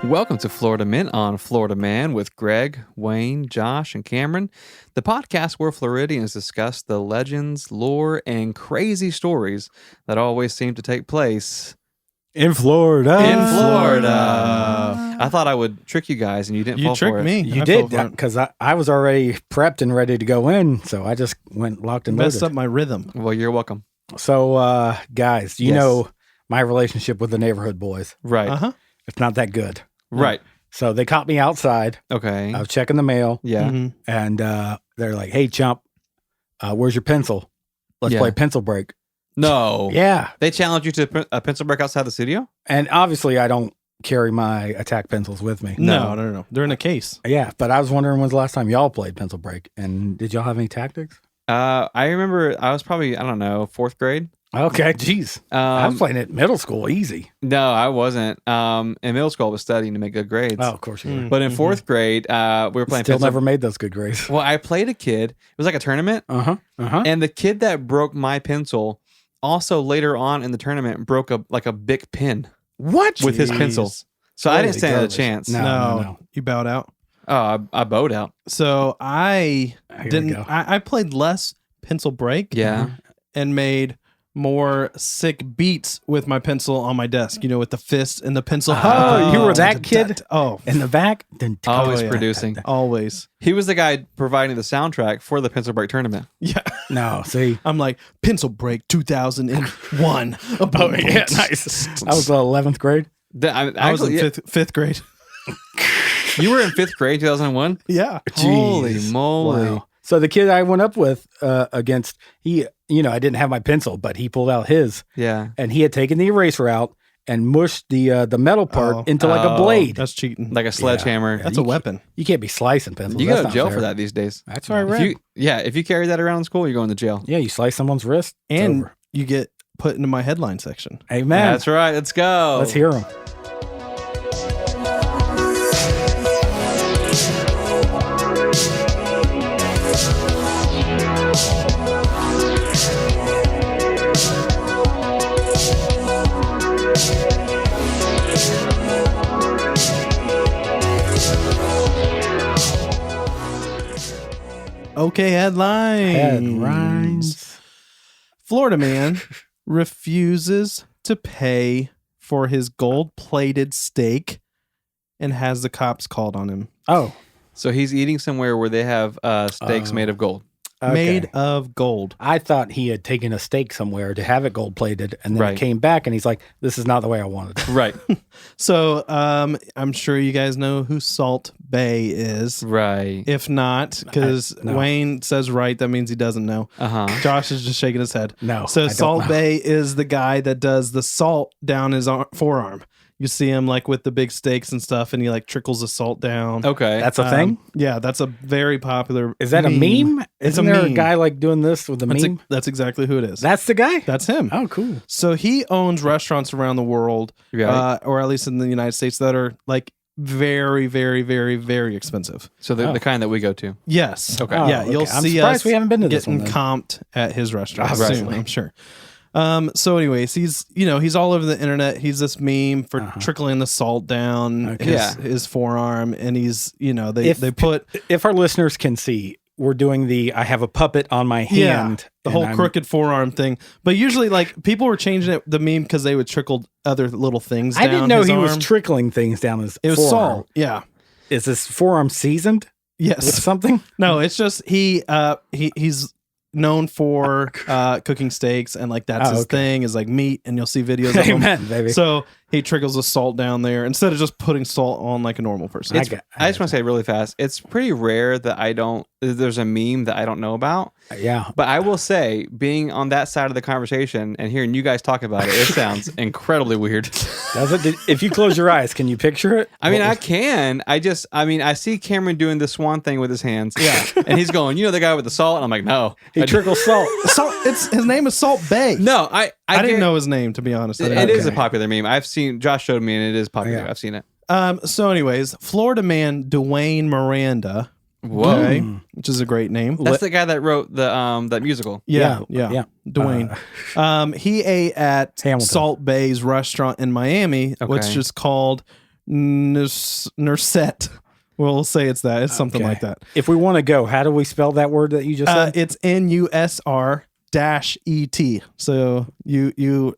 Welcome to Florida Mint on Florida Man with Greg, Wayne, Josh, and Cameron, the podcast where Floridians discuss the legends, lore, and crazy stories that always seem to take place in Florida. I thought I would trick you guys, and you didn't fall for it. You tricked me. You did, because I was already prepped and ready to go in, so I just went locked and Messed loaded. up my rhythm. Well, you're welcome. So, guys, you Yes. know my relationship with the neighborhood boys. Right. Uh-huh. It's not that good. Right. So they caught me outside. Okay. I was checking the mail, Yeah. Mhm. and they're like, "Hey, chump, where's your pencil? Let's Yeah. play pencil break." No. Yeah, They challenged you to a pencil break outside the studio? and obviously I don't carry my attack pencils with me. No. They're in a case. Yeah, but I was wondering when's the last time y'all played pencil break, and did y'all have any tactics? I remember I was probably, I don't know, 4th grade. Okay, jeez. I was playing it middle school, easy. No, I wasn't. In middle school, I was studying to make good grades. Oh, of course you were. But in 4th grade, we were playing Still pencil. never made those good grades. Well, I played a kid. It was like a tournament. Uh-huh. And the kid that broke my pencil also later on in the tournament broke a big pin What? with his Jeez. pencil. So I Holy didn't stand a garbage. chance. No. You bowed out. Oh, I bowed out. So I Here we didn't. go. I played less pencil break. Yeah. And made more sick beats with my pencil on my desk. You know, with the fist and the pencil. Oh, you were that kid? Oh, In the back? Then Always yeah. producing. always. He was the guy providing the soundtrack for the pencil break tournament. Yeah. No, see. I'm like pencil break 2001. Oh, yeah, nice. I was 11th grade. I was in fifth grade. You were in 5th grade, 2001? Yeah. Holy Jeez. moly. Wow. So the kid I went up with against, I didn't have my pencil, but he pulled out his, Yeah. and he had taken the eraser out and mushed the metal part into like a Oh. blade. That's cheating. Like a sledgehammer. That's a weapon. You can't be slicing pencils. You That's go to not jail fair. for that these days. That's what I read. If you carry that around in school, you're going to jail. Yeah, you slice someone's wrist. it's And over. you get put into my headline section. Amen. That's right. Let's go. Let's hear them. Okay, headlines. Florida man refuses to pay for his gold-plated steak and has the cops called on him. Oh, So he's eating somewhere where they have steaks made of gold. okay. Made of gold. I thought he had taken a steak somewhere to have it gold plated, and then Right. it came back, and he's like, "This is not the way I wanted it." Right. So I'm sure you guys know who Salt Bae is. Right. If not, because No. Wayne says right, that means he doesn't know. Uh-huh. Josh is just shaking his head. No, So I don't Salt know. Bae is the guy that does the salt down his forearm. You see him like with the big steaks and stuff, and he like trickles the salt down. Okay. That's a thing. Yeah, that's a very popular. Is that a meme? It's Isn't a there a meme. guy like doing this with a meme? That's exactly who it is. That's the guy. That's him. Oh, cool. So he owns restaurants around the world, Right. or at least in the United States, that are like very, very, very, very expensive. So the kind that we go to. Yes. Okay. Oh, Yeah, okay. you'll I'm see surprised us we haven't been to this getting one then. comped at his restaurant Obviously. soon, I'm sure. So anyways, he's all over the internet. He's this meme for trickling the salt down Okay. his forearm, and he's they If- put If our listeners can see, we're doing I have a puppet on my hand. the and whole I'm- crooked forearm thing. But usually, like, people were changing it the meme because they would trickle other little things. I down didn't know his he was arm. trickling things down his It was forearm. salt. Yeah. Is this forearm seasoned with Yes. something? No, it's just he's known for cooking steaks, and like that's Oh, his okay. thing is like meat, and you'll see videos of him. Amen, baby. So he trickles the salt down there instead of just putting salt on like a normal person. I I just want to say really fast. It's pretty rare that there's a meme that I don't know about. Yeah. But I will say, being on that side of the conversation and hearing you guys talk about it, it sounds incredibly weird. Does it? If you close your eyes, can you picture it? I mean, I can. I see Cameron doing the swan thing with his hands. Yeah. And he's going, the guy with the salt? And I'm like, no. He trickles salt. His name is Salt Bae. No, I didn't know his name, to be honest. It is a Okay. popular meme. Josh showed me, and it is popular. Yeah. I've seen it. So anyways, Florida man Dwayne Miranda, Whoa. okay, which is a great name. That's the guy that wrote that musical. Yeah. Dwayne. He ate at Hamilton. Salt Bae's restaurant in Miami, which Okay. is called Nurset. We'll say it's that. It's something Okay. like that. If we want to go, how do we spell that word that you just said? It's NUSR-ET. So you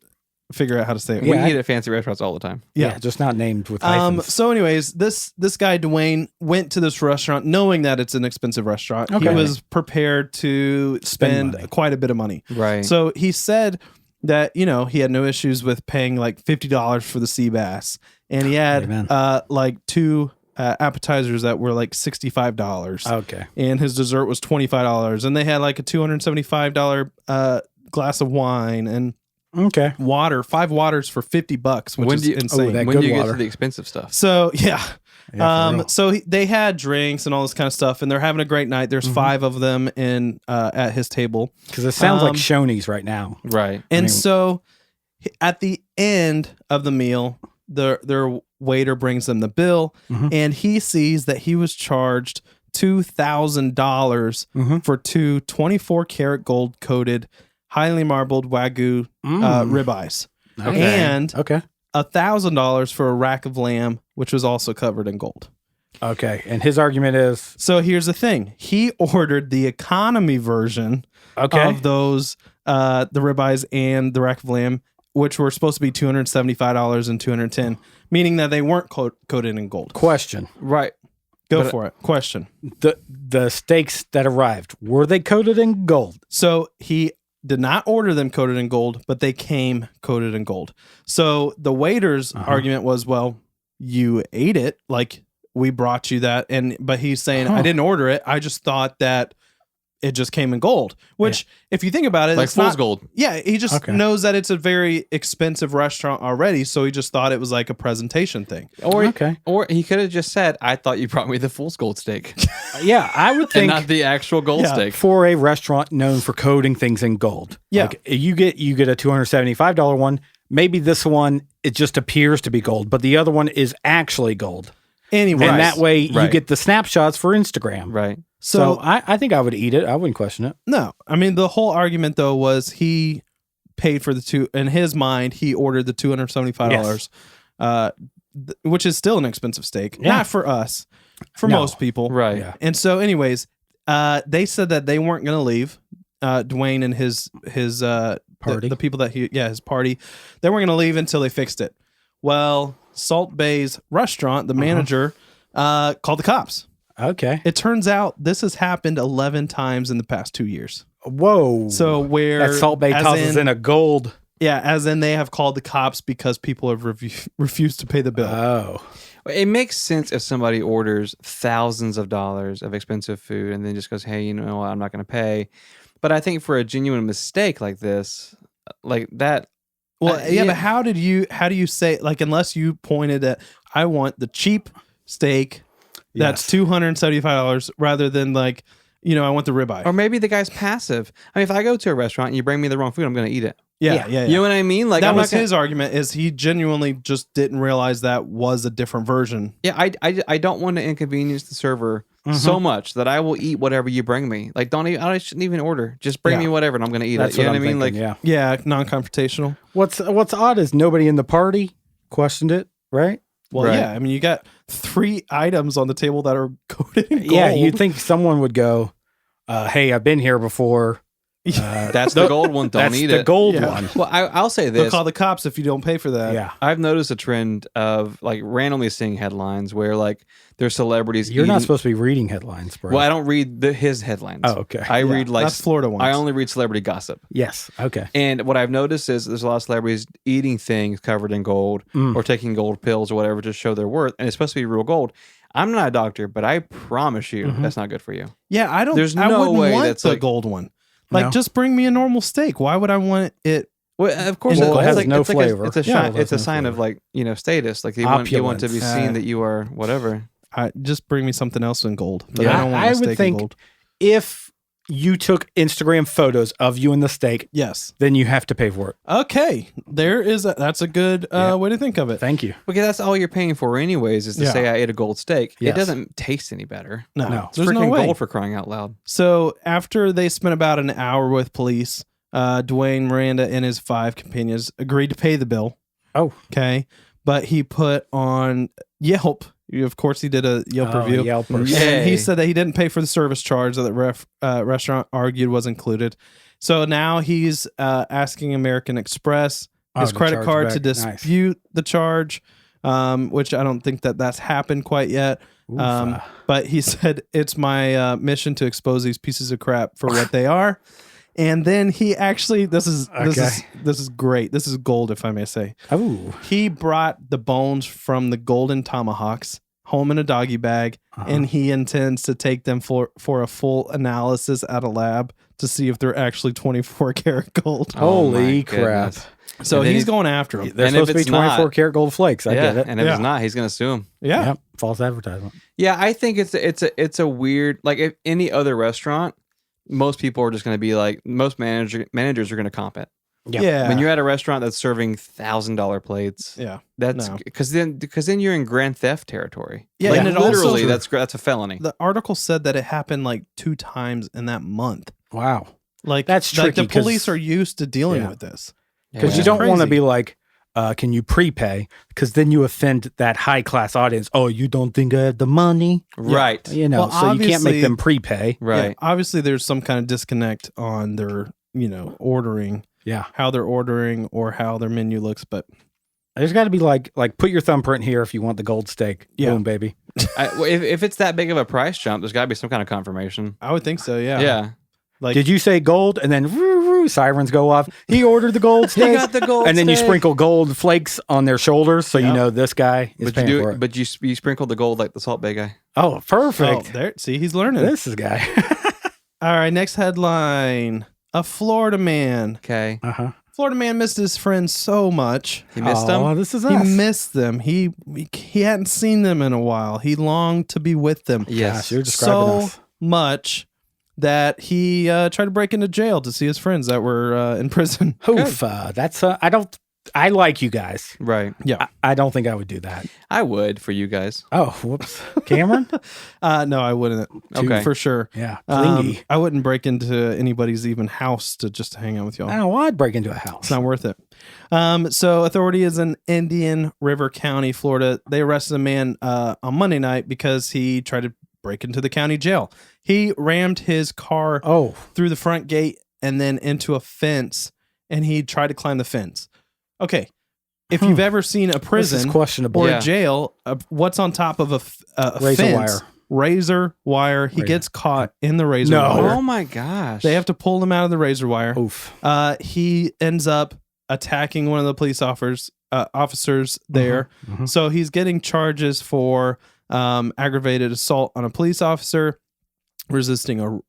figure out how to say it. We Yeah, eat at fancy restaurants all the time. yeah, just not named with hyphens. So anyways, this guy Dwayne went to this restaurant knowing that it's an expensive restaurant. He Okay. was prepared to spend money. quite a bit of money. Right. So he said that, he had no issues with paying like $50 for the sea bass, and he had Amen. like two appetizers that were like $65. Okay. And his dessert was $25, and they had like a $275 glass of wine and Okay. water, 5 waters for $50, which When is do you- insane. that when good do you get water. to the expensive stuff? So yeah. Yeah, for real. So they had drinks and all this kind of stuff, and they're having a great night. There's 5 of them in at his table, Because it sounds like um, Shoney's right now. Right. and mean- so at the end of the meal, their waiter brings them the bill, Mhm. and he sees that he was charged $2,000 Mhm. for 2 24-karat gold coated, highly marbled Wagyu ribeyes, Okay. and Okay. $1,000 for a rack of lamb, which was also covered in gold. Okay. And his argument is So here's the thing: he ordered the economy version okay. of those, the ribeyes and the rack of lamb, which were supposed to be $275 and $210, meaning that they weren't coated in gold. Question. Right. Go But- for it. Question. The steaks that arrived, were they coated in gold? So he did not order them coated in gold, but they came coated in gold. So the waiter's argument was, well, you ate it, like we brought you that, but he's saying, I didn't order it. I just thought that it just came in gold, which if you think about it, Like it's fool's not gold. Yeah, he just Okay. knows that it's a very expensive restaurant already, so he just thought it was like a presentation thing. Or Okay. or he could have just said, "I thought you brought me the fool's gold steak, Yeah, I would and think not the actual gold Yeah. steak." for a restaurant known for coating things in gold. Yeah. Like you get a $275 one. Maybe this one it just appears to be gold, but the other one is actually gold. Anyway, And that way you Right. get the snapshots for Instagram. Right. So so I think I would eat it. I wouldn't question it. no, I mean the whole argument though was he paid for the two. In his mind, he ordered the $275, which is still an expensive steak. Yeah. Not for us, for No. most people. Right. Yeah. And so, anyways, they said that they weren't going to leave. Dwayne and his Party. the people that his party, they weren't going to leave until they fixed it. Well, Salt Bay's restaurant, the manager, called the cops. Okay. It turns out this has happened 11 times in the past 2 years. Whoa. So where that Salt Bay as tosses in a gold. yeah, as in they have called the cops because people have refused to pay the bill. Oh. It makes sense if somebody orders thousands of dollars of expensive food and then just goes, "Hey, you know what? I'm not going to pay." But I think for a genuine mistake like this, like that. Well, yeah. but how do you say, like, unless you pointed at, I want the cheap steak that's Yes. $275 rather than like, I want the ribeye. Or maybe the guy's passive. I mean, if I go to a restaurant and you bring me the wrong food, I'm going to eat it. yeah. You know what I mean? Like That I'm was not gonna, his argument, is he genuinely just didn't realize that was a different version. Yeah, I don't want to inconvenience the server so much that I will eat whatever you bring me. Like, I shouldn't even order. Just bring Yeah. me whatever, and I'm going to eat That's it. You know what what I I'm mean? thinking, Like, yeah. Yeah, non-confrontational. What's odd is nobody in the party questioned it, right? Well, Right. yeah. I mean, you got 3 items on the table that are coated in gold. Yeah, you'd think someone would go, "Hey, I've been here before. that's the gold one. Don't That's eat the it. gold Yeah. one." Well, I'll say They'll this. call the cops if you don't pay for that. Yeah, I've noticed a trend of like randomly seeing headlines where like there's celebrities. you're not eating- supposed to be reading headlines, bro. Well, I don't read his headlines. Oh, okay. I Yeah, read like that's Florida ones. I only read celebrity gossip. Yes. Okay. And what I've noticed is there's a lot of celebrities eating things covered in gold or taking gold pills or whatever to show their worth, and it's supposed to be real gold. I'm not a doctor, but I promise you that's not good for you. Yeah, I don't. There's I no wouldn't way want that's the like- gold one. Like, No. just bring me a normal steak. Why would I want it? Well, of course, Well, it's it has like, no it's like flavor. it's a Yeah, shine, it it's a has no sign of flavor. like status. Like you want to be Opulence. seen that you are whatever. Just bring me something else in gold. But Yeah, I don't want I my would steak in think- gold. If you took Instagram photos of you and the steak, Yes. then you have to pay for it. Okay. That's a good way to think of it. Thank you. Because that's all you're paying for anyways is to Yeah. say I ate a gold steak. Yes. It doesn't taste any better. No, No. It's there's no freaking way. gold for crying out loud. So after they spent about an hour with police, Dwayne, Miranda, and his 5 companions agreed to pay the bill. Oh, Okay. But he put on Yelp. Of course, he did a Yelp review. Yelpers. And he Yay. said that he didn't pay for the service charge that the restaurant argued was included. So now he's asking American Express his to credit charge card back. to dispute the charge, which I don't think that's happened quite yet. Oof, But he said, it's my mission to expose these pieces of crap for what they are. And then he actually, this is great. This is gold, if I may say. oh, He brought the bones from the golden tomahawks home in a doggy bag, and he intends to take them for a full analysis at a lab to see if they're actually 24 karat gold. Oh my holy crap. goodness. So And then he's he- going after them. They're And if supposed to be it's not- 24 karat gold flakes. I yeah, get it. and if Yeah. it's not, he's going to sue him. Yeah. Yep. False advertisement. Yeah, I think it's a weird, like if any other restaurant, most people are just going to be like, most managers are going to comp it. Yeah. Yeah. When you're at a restaurant that's serving $1,000 plates, yeah. that's No. because then you're in grand theft territory. Yeah, like, and it literally also- that's a felony. The article said that it happened like 2 times in that month. Wow. Like That's like the tricky 'cause- police are used to dealing Yeah. with this. Because Which you is don't want to crazy. be like, can you prepay? Because then you offend that high class audience. Oh, you don't think I have the money? Right, You know, Well, so you can't make obviously- them prepay. right. Yeah, obviously, there's some kind of disconnect on their, ordering, Yeah. how they're ordering or how their menu looks. But There's got to be like put your thumbprint here if you want the gold steak. Yeah. Boom, baby. Well, if it's that big of a price jump, there's got to be some kind of confirmation. I would think so. Yeah. Yeah, Like, Did you say gold? And then woo, woo, sirens go off. He ordered the gold steak. got the gold and then you steak. sprinkle gold flakes on their shoulders so you Yep. know this guy is but paying you for do, it. but you sprinkle the gold like the Salt Bay guy. Oh, perfect. oh, there. See, he's learning. This is guy. All right. Next headline: A Florida man. Okay, Uh-huh. Florida man missed his friends so much. he missed Oh, him. this is He us. missed them. He hadn't seen them in a while. He longed to be with them. Yes, Gosh, you're describing So us. much that he tried to break into jail to see his friends that were in prison. Oof, that's I like you guys. right. Yeah. I don't think I would do that. I would for you guys. Oh, whoops. Cameron? No, I wouldn't. Okay. For sure. Yeah. Clingy. I wouldn't break into anybody's even house to just hang out with y'all. I don't want to break into a house. It's not worth it. So authorities in Indian River County, Florida, they arrested a man on Monday night because he tried to break into the county jail. He rammed his car Oh, through the front gate and then into a fence, and he tried to climb the fence. Okay. If you've ever seen a this is prison questionable. or Yeah. a jail, what's on top of a Razor fence? wire. Razor wire. He Razor. gets caught in the razor No. wire. Oh my gosh. They have to pull him out of the razor wire. Oof. He ends up attacking one of the police officers there. Mhm. So he's getting charges for aggravated assault on a police officer, resisting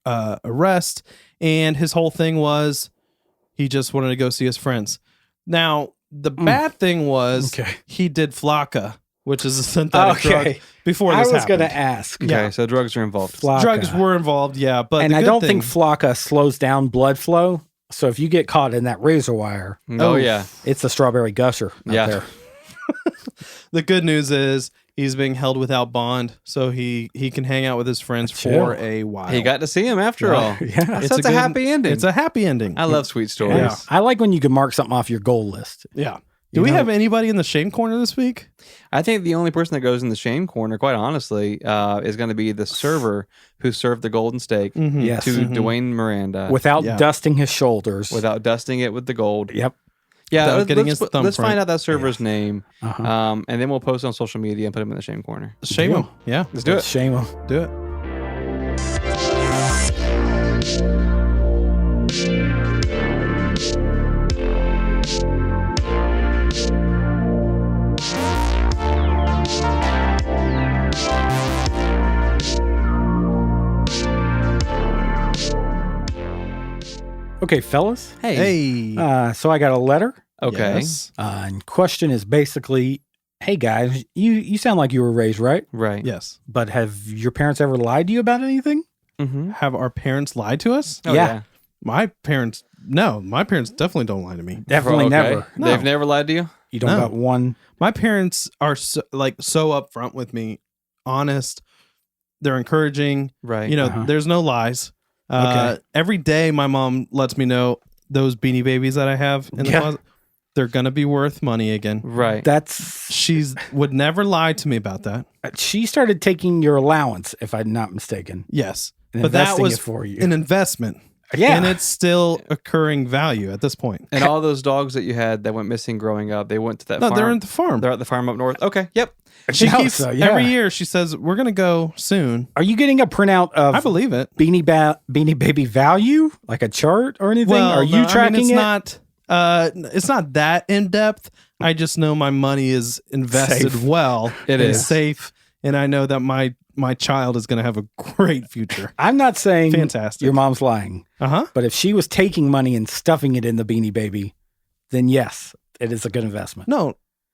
arrest, and his whole thing was he just wanted to go see his friends. Now, the bad thing was Okay. he did Flocka, which is a synthetic drug, Okay. before I this was going happened. to ask. Okay, yeah. so drugs are involved. Flocka. Drugs were involved, yeah, but And the I good don't thing, think Flocka slows down blood flow. So if you get caught in that razor wire, Oh, yeah. it's a strawberry gusher out Yeah. there. the good news is he's being held without bond, so he can hang out with his friends Chill. for a while. He got to see him after all. Yeah. That's a happy ending. It's a happy ending. I love sweet stories. Yeah. I like when you can mark something off your goal list. Yeah. You Do we know- have anybody in the shame corner this week? I think the only person that goes in the shame corner, quite honestly, is going to be the server who served the golden steak Mm-hmm. Yes. to Dwayne Miranda Without Yeah. dusting his shoulders. without dusting it with the gold. Yep. Yeah, Without getting let's, his let's thumbprint. find out that server's name, Uh-huh. and then we'll post it on social media and put him in the shame corner. Shame Deal. him. Yeah. Let's do it. Shame him. Do it. Okay, fellas. Hey. So I got a letter. Okay. Yes. And question is basically, hey guys, you sound like you were raised right, Right. Yes. but have your parents ever lied to you about anything? Mm-hmm. Have our parents lied to us? Oh, Yeah. yeah. My parents, no. My parents definitely don't lie to me. Definitely Okay. never. No. They've never lied to you? You don't No. got one. My parents are so upfront with me, honest. They're encouraging. Right. You know, Uh-huh. there's no lies. Okay. Every day, my mom lets me know those Beanie Babies that I have in the Yeah. closet. They're going to be worth money again. Right. She's would never lie to me about that. She started taking your allowance, if I'm not mistaken. Yes. And But that investing was it for you. an investment. Yeah. And it's still occurring value at this point. And all those dogs that you had that went missing growing up, they went to that No, farm. they're at the farm. They're at the farm up north. Okay. Yep. She No, keeps so, yeah. every year she says, we're going to go soon. Are you getting a printout of I believe it. Beanie Baby value, like a chart or anything? Are you tracking it? It's not that in depth. I just know my money is invested Safe. well. It and is. safe, and I know that my child is going to have a great future. I'm not saying Fantastic. your mom's lying, But if she was taking money and stuffing it in the Beanie Baby, then yes, it is a good investment.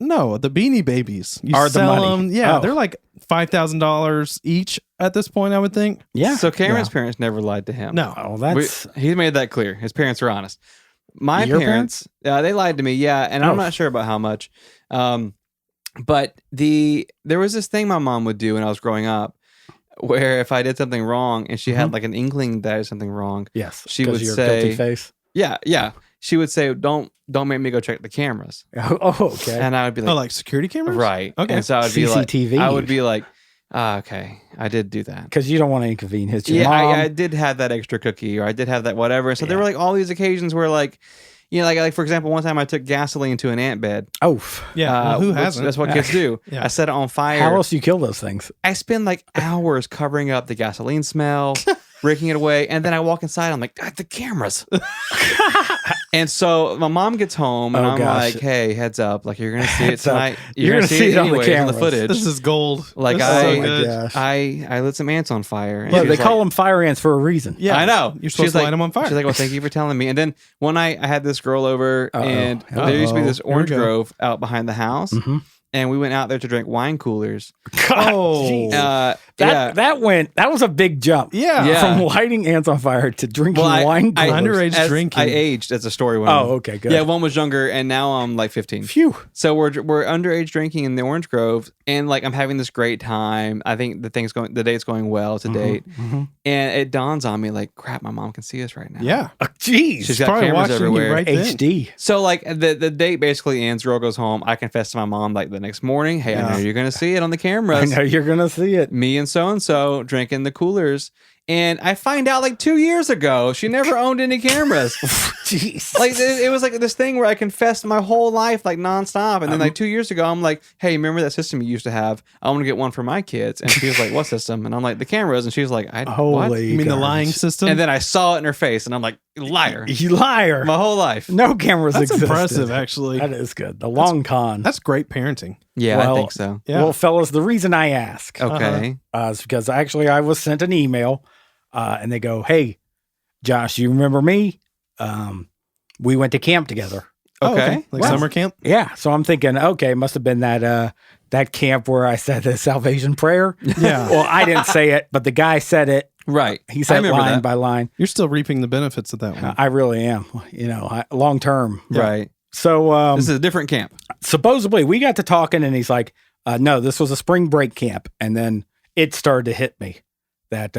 no, the Beanie Babies you Are the sell money. them. Yeah, Oh. they're like $5,000 each at this point. I would think. Yeah. So Cameron's parents never lied to him. No, Oh, that's He made that clear. His parents are honest. My Your parents, they lied to me. Yeah. And Oh. I'm not sure about how much. But there was this thing my mom would do when I was growing up where if I did something wrong and she had like an inkling that I did something wrong, yes. she 'cause would of your say- guilty face. yeah. She would say, don't make me go check the cameras. Oh, okay. And I would be like, like security cameras. right. Okay. And so I would be CCTV. like, I would be like, okay, I did do that. Because you don't want to inconvenience your Yeah, mom. I did have that extra cookie, or I did have that whatever. So there Yeah. were like all these occasions where, like, you know, like for example, one time I took gasoline to an ant bed. Oh, Yeah. Well, who which- hasn't? That's what kids do. Yeah. I set it on fire. how else do you kill those things? I spend like hours covering up the gasoline smell, raking it away, and then I walk inside. I'm like, God, the cameras. And so my mom gets home, and Oh, I'm gosh. like, hey, heads up, like you're gonna see it Heads up. tonight. You're gonna see it on the anyways on the cameras. footage. This is gold. Like, This is I- so Oh my good. gosh. I lit some ants on fire. And Well, she they was call like- them fire ants for a reason. Yeah, I know. You're supposed She's to like- light them on fire. She's like, well, thank you for telling me. And then one night I had this girl over, Uh-oh. and there used to be this Uh-oh. Here we orange go. grove out behind the house, Mhm. and we went out there to drink wine coolers. God, Oh. jeez. Yeah. that was a big jump. yeah. Yeah. From lighting ants on fire to drinking Well, wine I- coolers. Underage As drinking. I aged as a story went on. Oh, okay, good. Yeah, one was younger, and now I'm like 15. Phew. So we're underage drinking in the Orange Grove, and like I'm having this great time. I think the date's going well to date, Mhm. and it dawns on me like, crap, my mom can see us right now. Yeah. Jeez. She's got Probably cameras watching everywhere. you right then. HD. So like the date basically ends. Girl goes home. I confess to my mom like the next morning. Hey, I know you're gonna see it on the I cameras. know you're gonna see it. Me and so drinking the coolers, and I find out like 2 years ago she never owned any cameras. Jeez. Like it was like this thing where I confessed my whole life like nonstop, and then like 2 years ago I'm like, hey, remember that system you used to have? I want to get one for my kids. And she was like, what system? And I'm like, the cameras. And she was like, what? Holy. You mean the gosh. lying system? And then I saw it in her face, and I'm like, liar. You liar. My whole life. No cameras That's existed. impressive, actually. That is good. The long con. That's great parenting. Yeah, Well, I think so. Yeah. Well, fellas, the reason I ask Okay. is because actually I was sent an email and they go, hey, Josh, you remember me? We went to camp together. Oh, Okay. Like Wow. summer camp? Yeah. So I'm thinking, okay, it must have been that camp where I said the salvation prayer. Yeah. Well, I didn't say it, but the guy said it. Right. He I said remember line that. by line. You're still reaping the benefits of that one. I really am, long term. Right. So This is a different camp. supposedly we got to talking and he's like, no, this was a spring break camp. And then it started to hit me that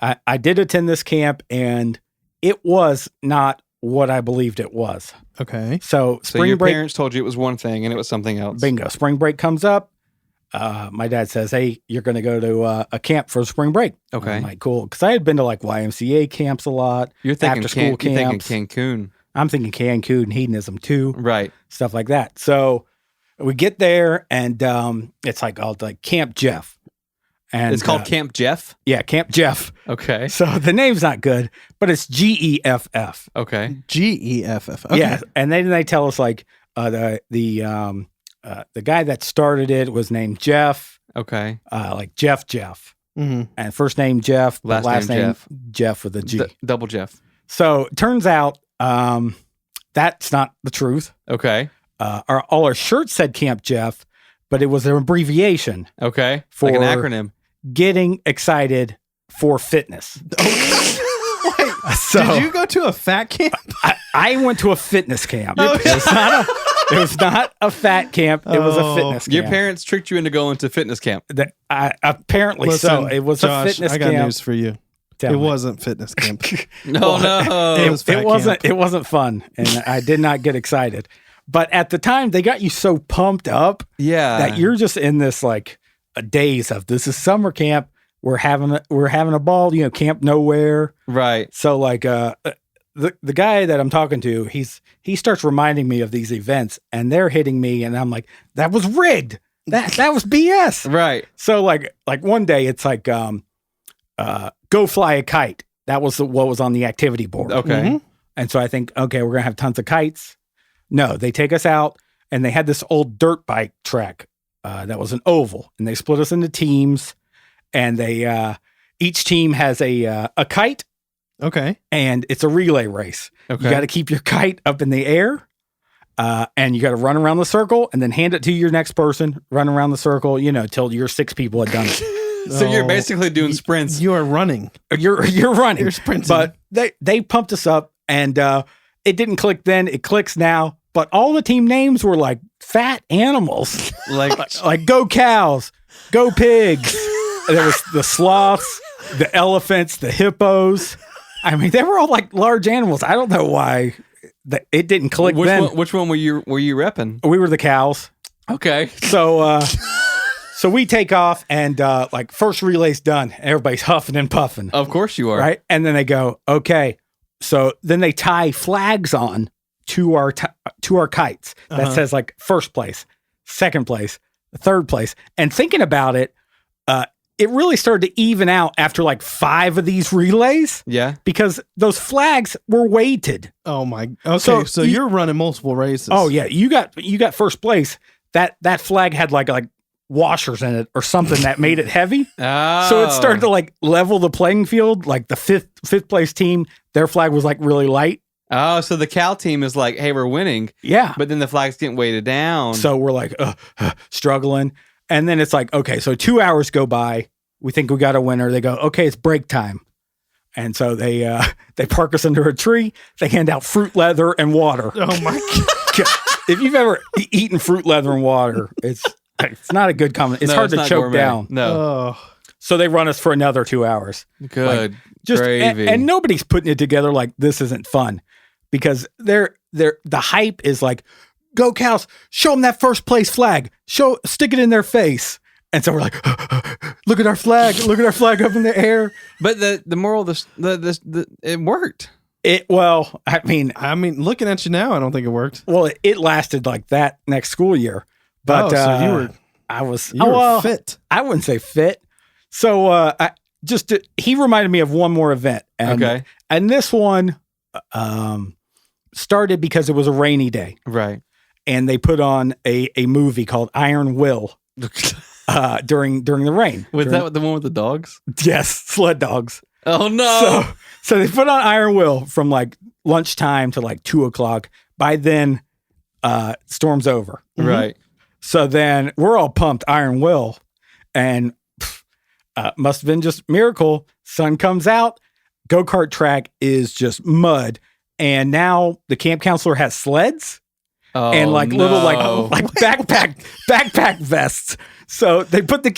I did attend this camp and it was not what I believed it was. Okay. So So spring your break, parents told you it was one thing and it was something else. bingo, spring break comes up. My dad says, hey, you're going to go to a camp for spring break. Okay. I'm like, cool. Because I had been to like YMCA camps a lot. You're thinking, after school you're thinking camps. Cancun. I'm thinking Cancun and hedonism too. Right. Stuff like that. So we get there and it's like called like Camp Jeff. And It's called Camp Jeff. Yeah, Camp Jeff. Okay. So the name's not good, but it's GEFF. Okay. GEFF. Okay. Yeah, and then they tell us like the guy that started it was named Jeff, Okay. like Jeff, Mm-hmm. and first name Jeff, but Last last name name Jeff. Jeff with a G. Double Jeff. So it turns out that's not the truth. Okay. All our shirts said Camp Jeff, but it was an abbreviation, Okay. For- like an acronym. getting excited for fitness. So Did you go to a fat camp? I went to a fitness camp. Oh, It was not a fat camp. It was a Oh, fitness camp. Your parents tricked you into going to fitness camp. Apparently so. It was Josh, a fitness I got camp. news for you. Tell it me. wasn't fitness camp. No, no. It was fat It wasn't. camp. It wasn't fun, and I did not get excited. But at the time, they got you so pumped up Yeah. that you're just in this like a daze of this is summer camp. We're having a ball, camp nowhere. Right. So like the guy that I'm talking to, he starts reminding me of these events, and they're hitting me, and I'm like, that was rigged. That was BS. Right. So like one day it's like go fly a kite. That was what was on the activity board. Okay. Mm-hmm. And so I think, okay, we're gonna have tons of kites. No, they take us out, and they had this old dirt bike track that was an oval, and they split us into teams, and they each team has a kite. Okay. And it's a relay race. Okay. You got to keep your kite up in the air, and you got to run around the circle and then hand it to your next person, run around the circle, till your 6 people had done it. So you're basically doing sprints. You are running. You're running. You're sprinting. But they pumped us up, and it didn't click then. It clicks now. But all the team names were like fat animals, like go cows, go pigs. There was the sloths, the elephants, the hippos. I mean, they were all like large animals. I don't know why it didn't click then. Which one were you repping? We were the cows. Okay. So we take off, and like first relay's done. Everybody's huffing and puffing. Of course you are. Right? And then they go, okay. So then they tie flags on to our kites that says like first place, second place, third place. And thinking about it, it really started to even out after like 5 of these relays. Yeah. Because those flags were weighted. Oh my. Okay. So you're running multiple races. Oh yeah. You got first place. That flag had like washers in it or something that made it heavy. Oh. So it started to like level the playing field. Like the fifth place team, their flag was like really light. Oh, so the cow team is like, hey, we're winning. Yeah. But then the flag's getting weighted down. So we're like struggling. And then it's like, okay, so 2 hours go by. We think we got a winner. They go, okay, it's break time. And so they park us under a tree. They hand out fruit leather and water. Oh my God. If you've ever eaten fruit leather and water, it's not a good comment. It's hard to choke gourmet. down. No. Oh. So they run us for another 2 hours. Good. Just gravy. and nobody's putting it together like this isn't fun, because the hype is like, go cows, show them that first place flag, stick it in their face. And so we're like, look at our flag up in the air. But the moral of it worked. I mean, looking at you now, I don't think it worked. well, it lasted like that next school year. But so you were I was fit. I wouldn't say fit. So he reminded me of one more event. And, Okay. And this one started because it was a rainy day. Right. And they put on a movie called Iron Will during the rain. Was that the one with the dogs? Yes, sled dogs. Oh no. So they put on Iron Will from like lunchtime to like 2:00. By then, storm's over. Right. So then we're all pumped, Iron Will, and must have been just miracle. Sun comes out, go-kart track is just mud, and now the camp counselor has sleds. Oh, And like no. little like backpack vests. So they put the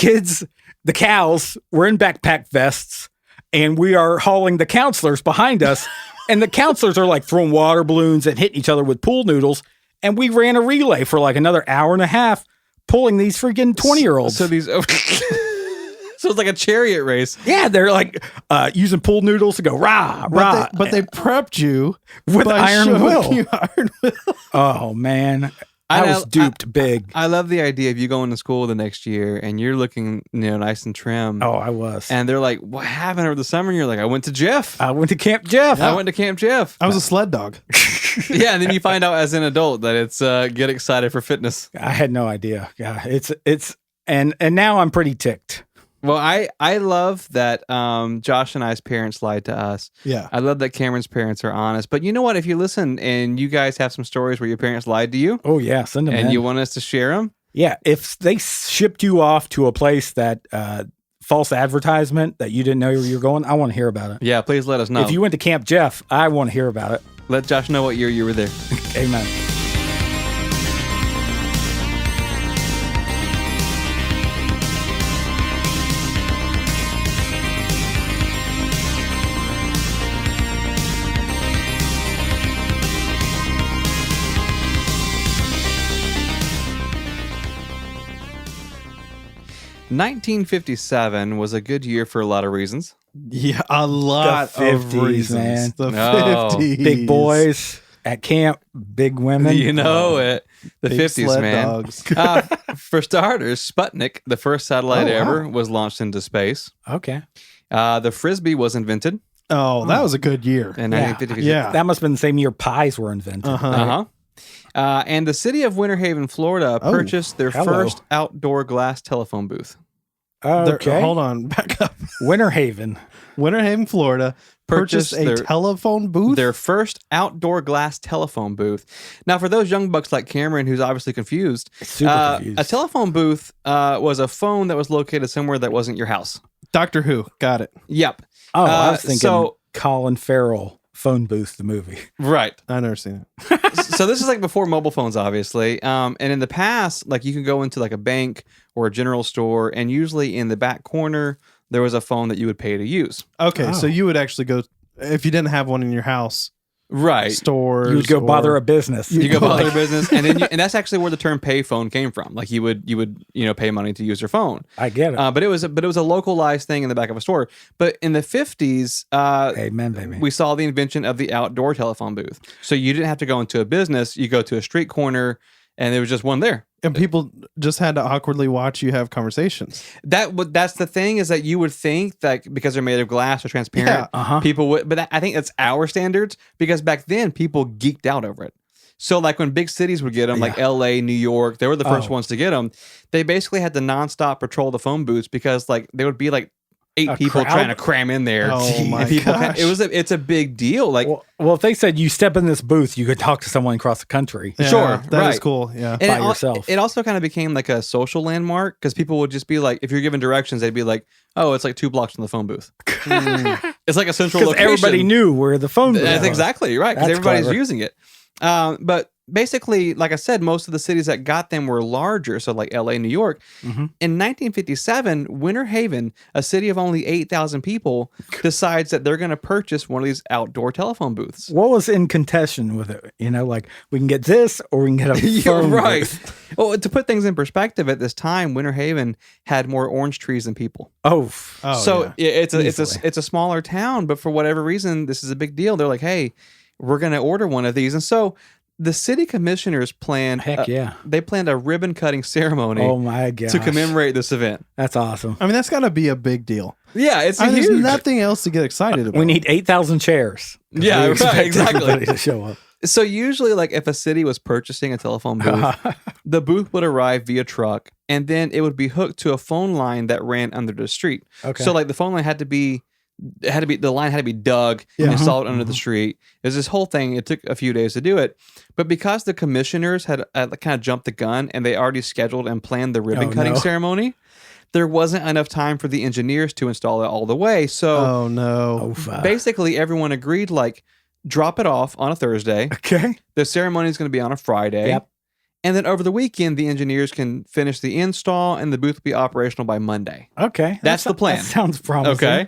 cows were in backpack vests, and we are hauling the counselors behind us. And the counselors are like throwing water balloons and hitting each other with pool noodles. And we ran a relay for like another hour and a half, pulling these freaking 20-year-olds. So these. So it's like a chariot race. Yeah, they're like using pool noodles to go rah rah. But they prepped you with by Iron showing Will. you Iron Will. Oh man, I was duped big. I love the idea of you going to school the next year and you're looking, nice and trim. Oh, I was. And they're like, "What happened over the summer?" And you're like, "I went to Jeff. I went to Camp Jeff. I went to Camp Jeff." I was a sled dog. Yeah, and then you find out as an adult that it's get excited for fitness. I had no idea. Yeah, it's and now I'm pretty ticked. Well, I love that Josh and I's parents lied to us. Yeah. I love that Cameron's parents are honest. But you know what? If you listen and you guys have some stories where your parents lied to you Oh yeah, send them and in. you want us to share them, Yeah, if they shipped you off to a place that false advertisement that you didn't know you were going, I want to hear about it. yeah, please let us know. If you went to Camp Jeff, I want to hear about it. Let Josh know what year you were there. Amen. 1957 was a good year for a lot of reasons. Yeah, a lot The of 50s, reasons. man. The No. 50s. Big boys at camp, big women. You know it. The Big 50s, sled man. dogs. For starters, Sputnik, the first satellite Oh, wow. ever, was launched into space. Okay. The Frisbee was invented Oh, that was a good year. in Yeah. 1956. Yeah. That must have been the same year pies were invented. Uh-huh. Uh-huh. And the city of Winter Haven, Florida, Oh, purchased their hello. first outdoor glass telephone booth. Okay. Hold on, back up. Winter Haven. Winter Haven, Florida, purchased a their- telephone booth. Their first outdoor glass telephone booth. Now, for those young bucks like Cameron, who's obviously confused, Super confused. a telephone booth was a phone that was located somewhere that wasn't your house. Doctor Who, got it. Yep. Oh, I was thinking so- Colin Farrell phone booth, the movie. Right. I never seen it. So this is like before mobile phones, obviously. And in the past, like you can go into like a bank or a general store, and usually in the back corner there was a phone that you would pay to use. Okay, Oh. so you would actually go if you didn't have one in your house. Right. Stores. You would go or- bother a business. You go bother a business, and then and that's actually where the term "pay phone" came from. Like you would pay money to use your phone. I get it. But it was a localized thing in the back of a store. But in the 50s, Amen, baby. we saw the invention of the outdoor telephone booth. So you didn't have to go into a business. You go to a street corner, and there was just one there. And people just had to awkwardly watch you have conversations. That's the thing, is that you would think that because they're made of glass or transparent, Uh-huh. people would. But I think that's our standards, because back then people geeked out over it. So like when big cities would get them, like L.A., New York, they were the first Oh. ones to get them. They basically had to nonstop patrol the phone booths, because like there would be like 8 A people crowd? trying to cram in there. Oh my And people gosh. it's a big deal. Like well, if they said you step in this booth, you could talk to someone across the country. Yeah, Sure, that is right. cool. Yeah. and by it, yourself. It also kind of became like a social landmark, because people would just be like, if you're given directions, they'd be like, "Oh, it's like 2 blocks from the phone booth." It's like a central Because location. everybody knew where the phone booth That's was. exactly right, because That's everybody's clever. using it. But basically, like I said, most of the cities that got them were larger, so like LA, New York. Mhm. In 1957, Winter Haven, a city of only 8,000 people, decides that they're going to purchase one of these outdoor telephone booths. What was in contention with it? You know, like we can get this or we can get a You're phone right. booth. Well, to put things in perspective, at this time, Winter Haven had more orange trees than people. Oh, Oh, So yeah. Easily. it's a smaller town, but for whatever reason, this is a big deal. They're like, "Hey, we're going to order one of these," and so the city commissioners planned. heck yeah. They planned a ribbon cutting ceremony Oh my gosh. to commemorate this event. That's awesome. I mean, that's got to be a big deal. Yeah, it's I mean, huge. there's nothing else to get excited about. We need 8,000 chairs. 'Cause Yeah, we right, expect exactly. everybody to show up. So usually, like if a city was purchasing a telephone booth, the booth would arrive via truck, and then it would be hooked to a phone line that ran under the street. Okay. So like the phone line the line had to be dug and Yeah. installed under the street. It was this whole thing. It took a few days to do it, but because the commissioners had kind of jumped the gun and they already scheduled and planned the ribbon Oh, cutting no. ceremony, there wasn't enough time for the engineers to install it all the way. So Oh no. Oh, fuck. basically, everyone agreed, like, drop it off on a Thursday. Okay. The ceremony is going to be on a Friday. Yep. And then over the weekend, the engineers can finish the install and the booth will be operational by Monday. Okay. That's the plan. That sounds promising. Okay.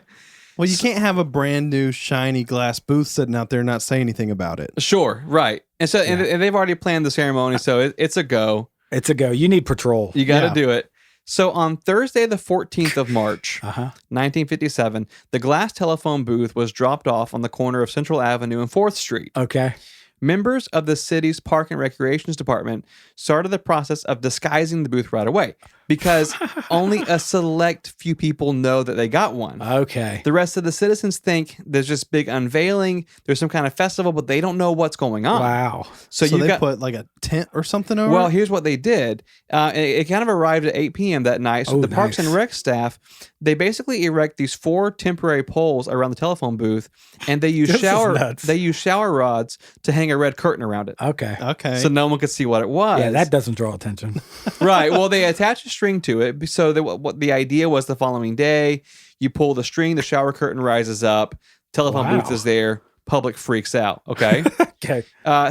Well, you can't have a brand new shiny glass booth sitting out there and not say anything about it. Sure. Right. And so, and they've already planned the ceremony. So it's a go. It's a go. You need patrol. You got to Yeah. do it. So on Thursday, the 14th of March, Uh-huh. 1957, the glass telephone booth was dropped off on the corner of Central Avenue and 4th Street. Okay. Members of the city's Park and Recreations Department started the process of disguising the booth right away, because only a select few people know that they got one. Okay. The rest of the citizens think there's just big unveiling, there's some kind of festival, but they don't know what's going on. Wow. So, So you they got put like a tent or something over well, it? here's what they did. It kind of arrived at 8 p.m. that night. So Oh, the Parks nice. and Rec staff, they basically erect these 4 temporary poles around the telephone booth, and they use This is nuts. shower rods to hang a red curtain around it, Okay. Okay. so no one could see what it was. Yeah, that doesn't draw attention. Right. Well, they attach a string to it. So what the idea was, the following day, you pull the string, the shower curtain rises up, telephone Wow. booth is there, public freaks out. Okay. Okay.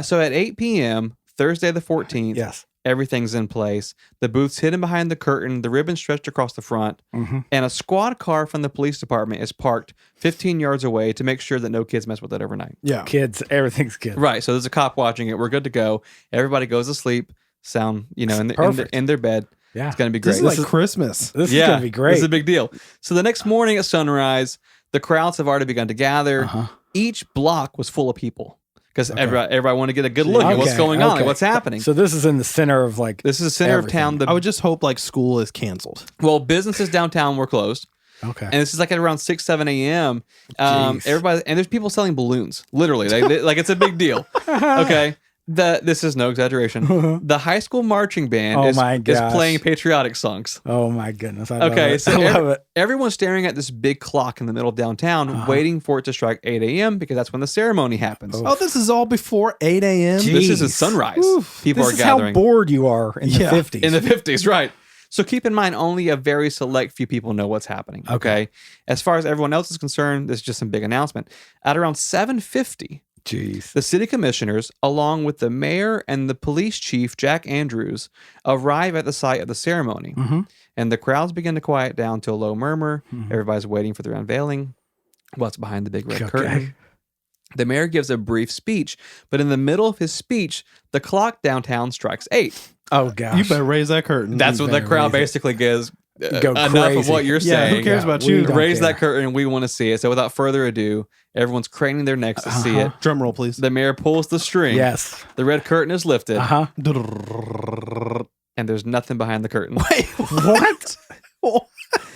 So at 8 p.m., Thursday the 14th, Yes. everything's in place. The booth's hidden behind the curtain, the ribbon stretched across the front, Mm-hmm. and a squad car from the police department is parked 15 yards away to make sure that no kids mess with it overnight. yeah. Kids, everything's kids. Right. So there's a cop watching it. We're good to go. Everybody goes to sleep, sound, in Perfect. their bed. Yeah. It's going to be This great. is like Christmas. This is going to be great. This is a big deal. So the next morning at sunrise, the crowds have already begun to gather. Each block was full of people because everybody wanted to get a good look at what's going on, like what's happening. So this is in the center of this is the center everything. of town. I would just hope like school is canceled. Well, businesses downtown were closed. Okay. And this is like at around 6, 7 a.m. Jeez. Everybody, and there's people selling balloons. Literally, like it's a big deal. Okay. This is no exaggeration. The high school marching band is playing patriotic songs. Oh my goodness! I love Okay, it. so I love it. everyone's staring at this big clock in the middle of downtown, waiting for it to strike 8 a.m. because that's when the ceremony happens. Oh, this is all before 8 a.m. This is a sunrise. People This are is gathering how bored you are in the 50s. in the 50s, right? So keep in mind, only a very select few people know what's happening. Okay. As far as everyone else is concerned, this is just some big announcement. At around 7:50. Jeez. The city commissioners, along with the mayor and the police chief, Jack Andrews, arrive at the site of the ceremony. And the crowds begin to quiet down to a low murmur. Everybody's waiting for the unveiling. What's behind the big red curtain? The mayor gives a brief speech, but in the middle of his speech, the clock downtown strikes 8. Oh, gosh. You better raise that curtain. That's what the crowd basically gives. Go enough crazy. of what you're Yeah, saying. who cares about we you? don't Raise care. that curtain and we want to see it. So without further ado, everyone's craning their necks to see it. Drum roll, please. The mayor pulls the string. Yes. The red curtain is lifted. Wait, And there's nothing behind the curtain. What?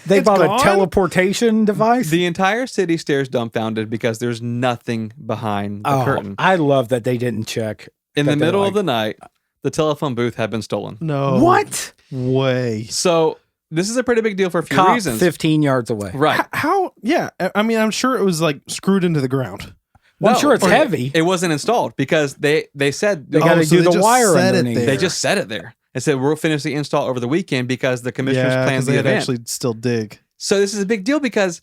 They bought gone? a teleportation device? The entire city stares dumbfounded because there's nothing behind the curtain. I love that they didn't check. In that the they're middle like- of the night, the telephone booth had been stolen. No. What? Way. So this is a pretty big deal for a few Cop reasons. 15 yards away. Right. How? Yeah. I mean, I'm sure it was like screwed into the ground. Well, I'm sure it's or heavy. It wasn't installed because they said They got to so do they the just wire set it underneath. there. they just set it there and said we'll finish the install over the weekend because the commissioners planned they the had event. actually still dig. So this is a big deal because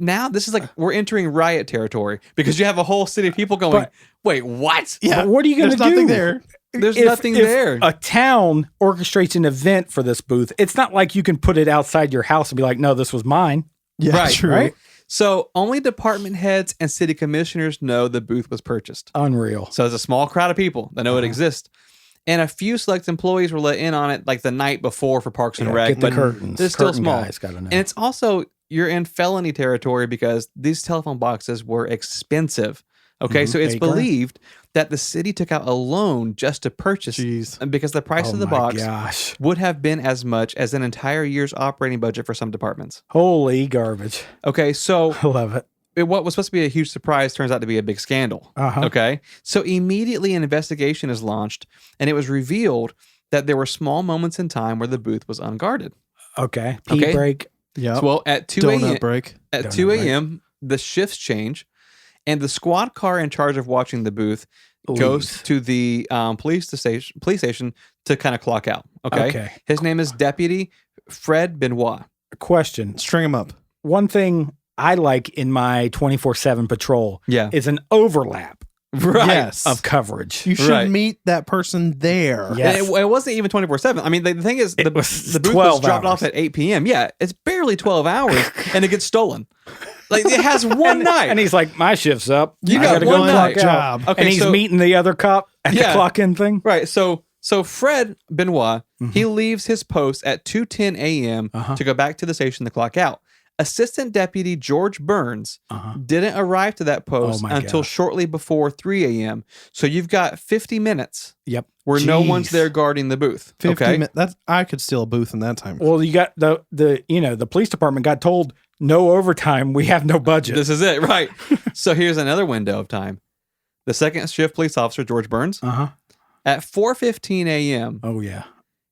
now this is like we're entering riot territory because you have a whole city of people going, But- wait, what? Yeah. But what are you going to There's do? nothing there. There's nothing there. A town orchestrates an event for this booth. It's not like you can put it outside your house and be like, no, this was mine. Yeah, Right, true. right? So only department heads and city commissioners know the booth was purchased. Unreal. So there's a small crowd of people that know it exists. And a few select employees were let in on it like the night before for Parks and Rec. Get the but curtains. It's still Curtain small. guys gotta know. And it's also, you're in felony territory because these telephone boxes were expensive. Okay, so it's $8 grand. believed that the city took out a loan just to purchase Jeez. and because the price Oh of the my box gosh. would have been as much as an entire year's operating budget for some departments. Holy garbage. Okay, so I love it. what was supposed to be a huge surprise turns out to be a big scandal. Okay. So immediately an investigation is launched and it was revealed that there were small moments in time where the booth was unguarded. Okay. Pee Okay. break. Yeah. So, well, at 2 Donut a.m. break. At Donut 2 break. a.m., the shifts change and the squad car in charge of watching the booth goes Leaves. to the police station to kind of clock out. Okay. Okay. His name is Deputy Fred Benoit. Question. String them up. One thing I like in my 24/7 patrol Yeah. is an overlap Right. Yes. of coverage. You should Right. meet that person there. Yeah. And it wasn't even 24/7. I mean, the thing is, the was booth was 12 dropped hours. off at 8 p.m. Yeah, it's barely 12 hours, and it gets stolen. Like, it has one night. And he's like, my shift's up. You I got gotta one go night. clock out. Job. Okay, and he's so- meeting the other cop at Yeah. the clock in thing. Right. So Fred Benoit, he leaves his post at 2:10 a.m. to go back to the station to clock out. Assistant Deputy George Burns didn't arrive to that post Oh my until gosh. shortly before 3 a.m. So you've got 50 minutes Yep. where no one's Jeez. there guarding the booth. 50 Okay. minutes. That's I could steal a booth in that time. Well, you got the police department got told no overtime. We have no budget. This is it. Right. So here's another window of time. The second shift police officer, George Burns, at 4:15 a.m., Oh yeah.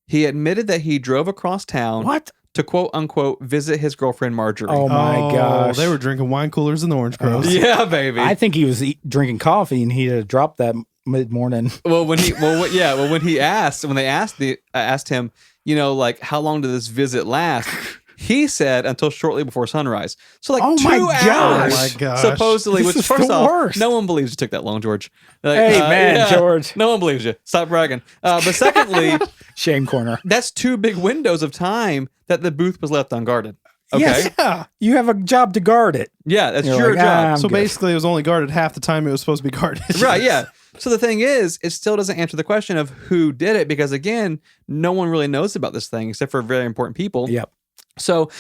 he admitted that he drove across town What? to quote unquote visit his girlfriend Marjorie. Oh my gosh. They were drinking wine coolers in the orange groves. Yeah, baby. I think he was drinking coffee and he had dropped that mid morning. Well, when they asked him, like how long did this visit last? He said until shortly before sunrise. So like Oh 2 my hours. gosh. Oh my gosh. Supposedly, This which is first the off, worst. no one believes it took that long, George. Like, Hey, man, George. No one believes you. Stop bragging. But secondly, Shame corner. that's 2 big windows of time that the booth was left unguarded. Okay. Yeah. You have a job to guard it. Yeah, that's You're your like, job. I'm So good. basically, it was only guarded half the time it was supposed to be guarded. Right, yeah. So the thing is, it still doesn't answer the question of who did it because, again, no one really knows about this thing except for very important people. Yep. So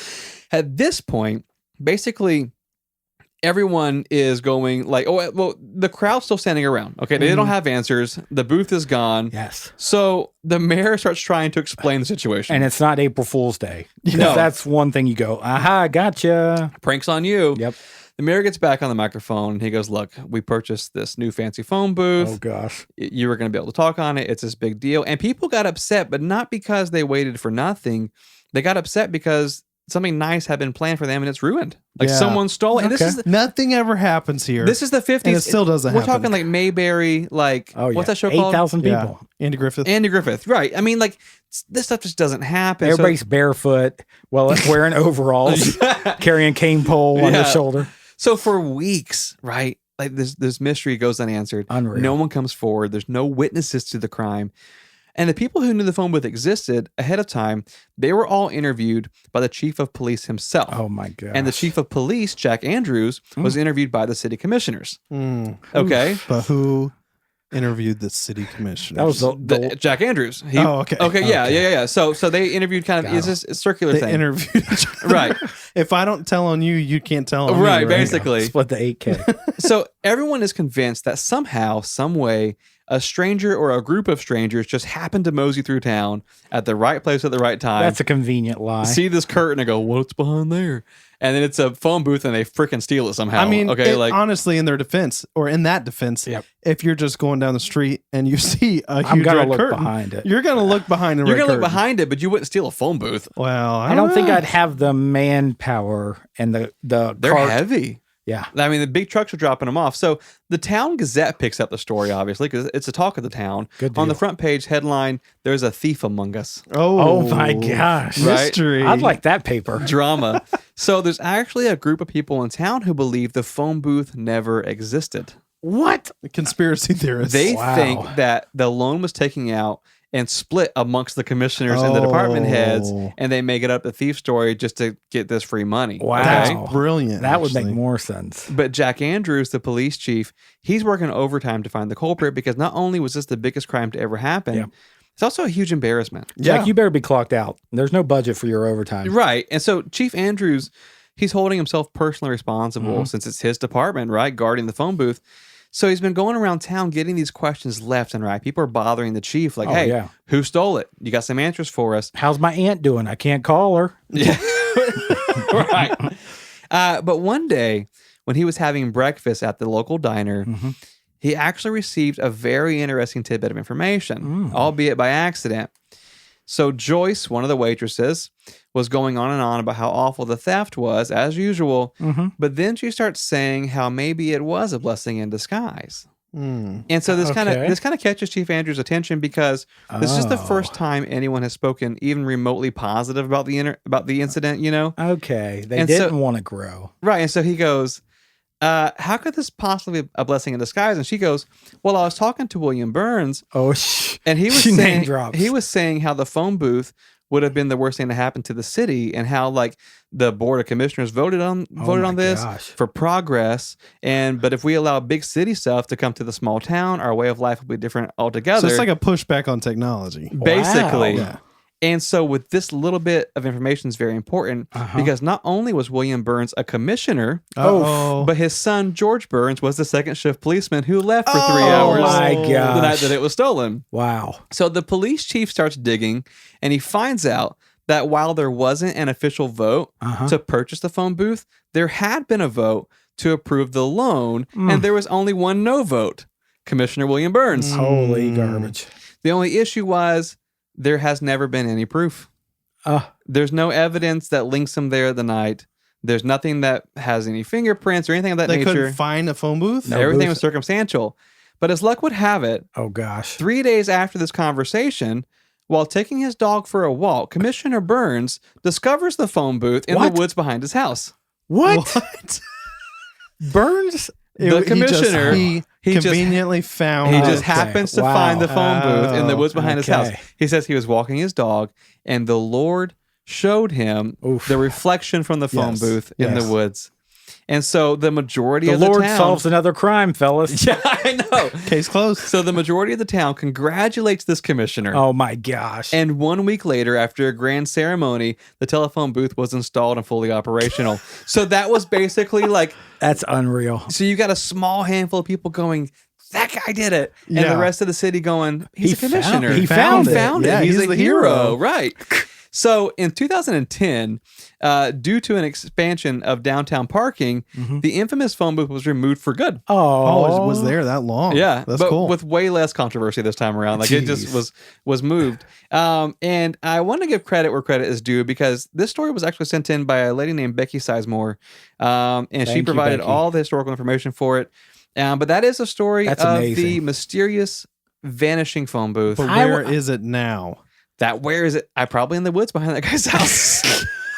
at this point, basically, everyone is going like, oh, well, the crowd's still standing around. Okay, they don't have answers. The booth is gone. Yes. So the mayor starts trying to explain the situation. And it's not April Fool's Day. No. That's one thing you go, aha, gotcha. Pranks on you. Yep. The mayor gets back on the microphone and he goes, look, we purchased this new fancy phone booth. Oh, gosh. You were going to be able to talk on it. It's this big deal. And people got upset, but not because they waited for nothing. They got upset because something nice had been planned for them and it's ruined. Like Yeah. someone stole it. And Okay. Nothing ever happens here. this is the 50s. And it still doesn't We're happen. talking like Mayberry, like, Oh, yeah. what's that show called? 8,000 Yeah. people. Andy Griffith. Andy Griffith. Right. I mean, like, this stuff just doesn't happen. Everybody's barefoot, well, wearing overalls, carrying cane pole on their Yeah. shoulder. So for weeks, right? Like this mystery goes unanswered. Unreal. No one comes forward. There's no witnesses to the crime. And the people who knew the phone booth existed ahead of time, they were all interviewed by the chief of police himself. Oh, my God. And the chief of police, Jack Andrews, was interviewed by the city commissioners. Okay. But who interviewed the city commissioner? That was Jack Andrews. Oh, okay. Okay, yeah. So they interviewed kind of, Got is this a circular They thing? interviewed. Right. If I don't tell on you, you can't tell on me. Right, basically. split the 8K. So everyone is convinced that somehow, some way, a stranger or a group of strangers just happened to mosey through town at the right place at the right time. That's a convenient lie. See this curtain and go, what's behind there? And then it's a phone booth and they freaking steal it somehow. I mean, okay, like honestly, in their defense, or in that defense, Yep. if you're just going down the street and you see a I'm huge going to red look curtain, behind it. you're going to look behind the you're red gonna look curtain. behind it, but you wouldn't steal a phone booth. Well, I don't think know. I'd have the manpower and the They're cart. heavy. Yeah. I mean, the big trucks are dropping them off. So the Town Gazette picks up the story, obviously, because it's a talk of the town. Good On the deal. front page headline, there's a thief among us. Oh, my gosh. Right? mystery. I'd like that paper. Drama. So there's actually a group of people in town who believe the phone booth never existed. What? Conspiracy theorists. They Wow. think that the loan was taken out and split amongst the commissioners and the department heads, Oh. and they make it up the thief story just to get this free money. Wow. That's brilliant. That would make actually. more sense. But Jack Andrews, the police chief, he's working overtime to find the culprit because not only was this the biggest crime to ever happen, Yep. it's also a huge embarrassment. Yeah. Jack, you better be clocked out. There's no budget for your overtime. Right. And so Chief Andrews, he's holding himself personally responsible since it's his department, right? Guarding the phone booth. So he's been going around town getting these questions left and right. People are bothering the chief, like, Oh, hey, yeah. who stole it? You got some answers for us. How's my aunt doing? I can't call her. Yeah. Right. But one day, when he was having breakfast at the local diner, he actually received a very interesting tidbit of information, albeit by accident. So Joyce, one of the waitresses, was going on and on about how awful the theft was, as usual. But then she starts saying how maybe it was a blessing in disguise. And so this kind Okay. of catches Chief Andrews' attention because this is the first time anyone has spoken even remotely positive about the incident. You know, Okay. They And so- didn't want to grow. right? And so he goes, "How could this possibly be a blessing in disguise?" And she goes, "Well, I was talking to William Burns, Oh, and he was She name saying drops. he was saying how the phone booth would have been the worst thing to happen to the city, and how like the board of commissioners voted on my this gosh. for progress. But if we allow big city stuff to come to the small town, our way of life will be different altogether. So it's like a pushback on technology. basically. Wow. Yeah. And so with this little bit of information is very important because not only was William Burns a commissioner, Oh, but his son George Burns was the second shift policeman who left for 3 Oh hours my the gosh. night that it was stolen. Wow. So the police chief starts digging and he finds out that while there wasn't an official vote to purchase the phone booth, there had been a vote to approve the loan, and there was only one no vote, Commissioner William Burns. Holy garbage. The only issue was there has never been any proof. There's no evidence that links him there the night. There's nothing that has any fingerprints or anything of that they nature. couldn't find a phone booth. No. Everything booth. was circumstantial. But as luck would have it, Oh, gosh. 3 days after this conversation, while taking his dog for a walk, Commissioner Burns discovers the phone booth in What? the woods behind his house. What? Burns? The commissioner, he he just- conveniently found. He it. just Okay. happens to Wow. find the phone booth in the woods behind his house. Okay. He says he was walking his dog, and the Lord showed him Oof. the reflection from the phone Yes, booth in yes. the woods. And so the majority The of Lord the town solves another crime, fellas. Yeah, I know. Case closed. So the majority of the town congratulates this commissioner. Oh my gosh. And 1 week later, after a grand ceremony, the telephone booth was installed and fully operational. So that was basically like, That's unreal. so you got a small handful of people going, that guy did it. And Yeah. the rest of the city going, he's He a commissioner. found- he found it. Yeah, He's he's a the hero. hero. Right. So in 2010, due to an expansion of downtown parking, the infamous phone booth was removed for good. Oh, Oh, it was there that long. Yeah, That's but cool. with way less controversy this time around. Like it just Jeez. was moved. And I want to give credit where credit is due because this story was actually sent in by a lady named Becky Sizemore, and she Thank you, provided Becky. all the historical information for it. But that is a story That's of the amazing. mysterious vanishing phone booth. But I where w- is it now? Where is it? I probably in the woods behind that guy's house.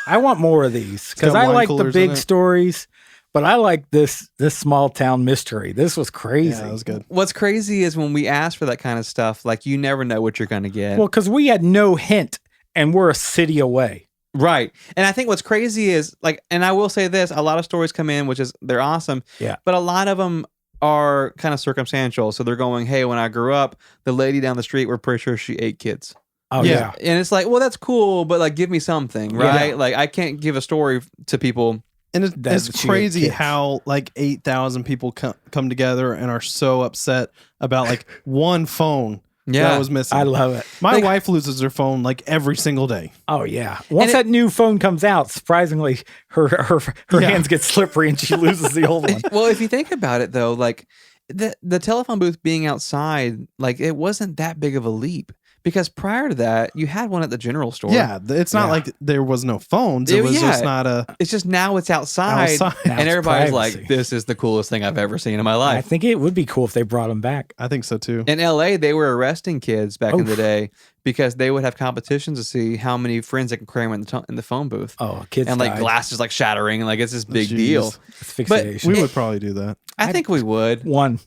I want more of these because got I wine like the coolers in big it. stories, but I like this small town mystery. This was crazy. Yeah, that was good. What's crazy is when we ask for that kind of stuff, like you never know what you're going to get. Well, because we had no hint, and we're a city away. Right. And I think what's crazy is like, and I will say this, a lot of stories come in, which is they're awesome. Yeah. But a lot of them are kind of circumstantial. So they're going, hey, when I grew up, the lady down the street, we're pretty sure she ate kids. Oh Yeah. yeah. And it's like, well, that's cool, but like, give me something, right? Yeah. Like, I can't give a story to people. And it's That she crazy had kids. how like 8,000 people come together and are so upset about like one phone that was missing. I love it. My Like- wife loses her phone like every single day. Oh yeah. Once it- that new phone comes out, surprisingly, her Yeah. hands get slippery and she loses the old one. Well, if you think about it though, like the telephone booth being outside, like it wasn't that big of a leap. Because prior to that, you had one at the general store. Yeah, it's not Yeah. like there was no phones. It was Yeah. just not a It's just now it's outside. outside. Now And it's everybody's privacy. like, this is the coolest thing I've ever seen in my I life. think it would be cool if they brought him back. I think so too. In LA, they were arresting kids back in the Oof. day because they would have competitions to see how many friends they can cram in the phone booth. Oh, kids And like died. glasses like shattering, and like it's this big Jeez. deal. Asphyxiation. We would probably do that. I think we would. One,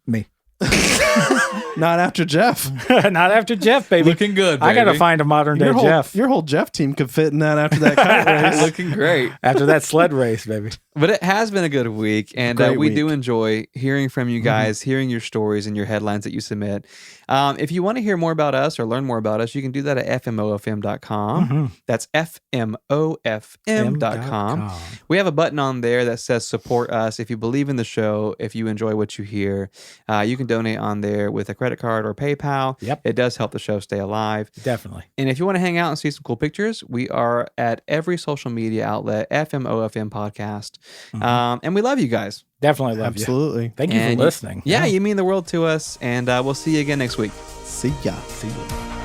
me. Not after Jeff. Not after Jeff, baby. Looking good, I got to baby. find a modern day Jeff Your whole Jeff team could fit in that after that kite race. Looking great. after that sled race, baby. But it has been a good week, and Great we week. do enjoy hearing from you guys, hearing your stories and your headlines that you submit. If you want to hear more about us or learn more about us, you can do that at fmofm.com. That's fmofm.com. We have a button on there that says support us. If you believe in the show, if you enjoy what you hear, you can donate on there with a credit card or PayPal. Yep. It does help the show stay alive. Definitely. And if you want to hang out and see some cool pictures, we are at every social media outlet, FMOFM Podcast. And we love you guys. Definitely love you. Absolutely. Thank you And for listening. Yeah, you mean the world to us. And we'll see you again next week. See ya. See you.